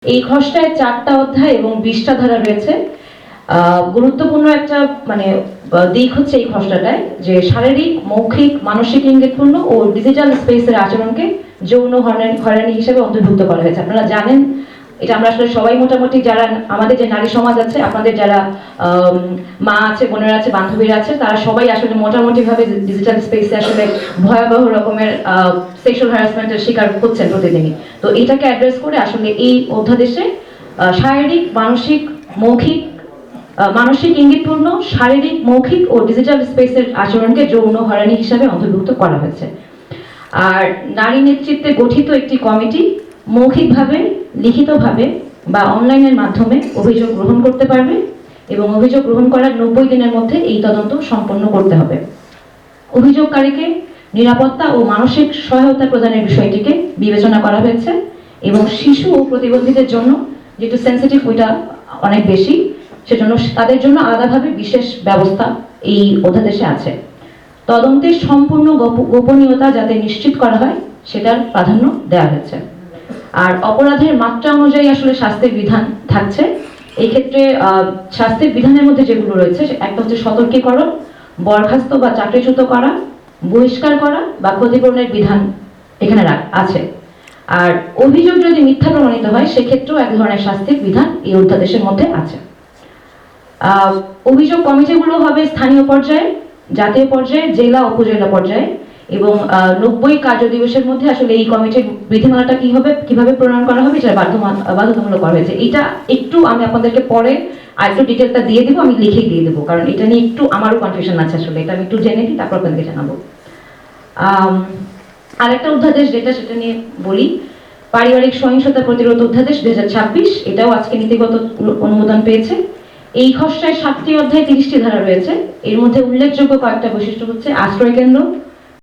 এই খসড়ায় 4টা অধ্যায় এবং 20টা ধারা রয়েছে। গুরুত্বপূর্ণ একটা দিক হচ্ছে এই খসড়াটায় যে শারীরিক, মৌখিক, মানসিক ইঙ্গিতপূর্ণ ও ডিজিটাল স্পেসের আচরণকে যৌন হয়রানি হিসেবে অন্তর্ভুক্ত করা হয়েছে। আপনারা জানেন, এটা আমরা আসলে সবাই মোটামুটি যারা আমাদের যে নারী সমাজ আছে, আপনাদের যারা মা আছে, বোনেরা আছে, বান্ধবীরা আছে, তারা সবাই আসলে মোটামুটি ভাবে ডিজিটাল স্পেসে আসলে ভয়াবহ রকমের সেক্সুয়াল হ্যারাসমেন্টের শিকার হচ্ছেন প্রতিদিনই। তো এটাকে অ্যাড্রেস করে আসলে এই অধ্যাদেশে শারীরিক, মানসিক ইঙ্গিতপূর্ণ, শারীরিক, মৌখিক ও ডিজিটাল স্পেসের আচরণকে যৌন হয়রানি হিসাবে অন্তর্ভুক্ত করা হয়েছে। আর নারী নেতৃত্বে গঠিত একটি কমিটি মৌখিকভাবে, লিখিতভাবে বা অনলাইনের মাধ্যমে অভিযোগ গ্রহণ করতে পারবে এবং অভিযোগ গ্রহণ করার 90 দিনের মধ্যে এই তদন্ত সম্পন্ন করতে হবে। অভিযোগকারীকে নিরাপত্তা ও মানসিক সহায়তা প্রদানের বিষয়টিকে বিবেচনা করা হয়েছে এবং শিশু ও প্রতিবন্ধীদের জন্য যেহেতু সেন্সিটিভ ওইটা অনেক বেশি, সেজন্য তাদের জন্য আলাদাভাবে বিশেষ ব্যবস্থা এই অধ্যাদেশে আছে। তদন্তের সম্পূর্ণ গোপনীয়তা যাতে নিশ্চিত করা হয় সেটার প্রাধান্য দেওয়া হয়েছে। আর অপরাধের মাত্রা অনুযায়ী আসলে শাস্তির বিধান থাকছে। এই ক্ষেত্রে শাস্তির বিধানের মধ্যে যেগুলো রয়েছে, একটা হচ্ছে সতর্কীকরণ, বরখাস্ত বা চাকরিচ্যুত করা, বহিষ্কার করা বা ক্ষতিপূরণের বিধান এখানে আছে। আর অভিযোগ যদি মিথ্যা প্রমাণিত হয় সেক্ষেত্রেও এক ধরনের শাস্তির বিধান এই অধ্যাদেশের মধ্যে আছে। অভিযোগ কমিটিগুলো হবে স্থানীয় পর্যায়ে, জাতীয় পর্যায়ে, জেলা, উপজেলা পর্যায়ে এবং 90 কার্য দিবসের মধ্যে আসলে এই কমিটির বিধিমালাটা কিভাবে প্রণয়ন করা হবে সেটা বাধ্যতামূলক করা হয়েছে। এটা একটু আমি আপনাদেরকে পরে আরেকটু ডিটেলটা দিয়ে দিব, আমি লিখেই দিয়ে দেবো, কারণ এটা নিয়ে একটু আমারও কনফিউশন আছে। আসলে এটা আমি একটু জেনে দিই, তারপর আপনাদেরকে জানাবো। আরেকটা অধ্যাদেশ যেটা, সেটা নিয়ে বলি, পারিবারিক সহিংসতা প্রতিরোধ অধ্যাদেশ 2026। এটাও আজকে নীতিগত অনুমোদন পেয়েছে। এই খসড়ায় 7টি অধ্যায়, 30টি ধারা রয়েছে। এর মধ্যে উল্লেখযোগ্য কয়েকটা বৈশিষ্ট্য হচ্ছে আশ্রয় কেন্দ্র,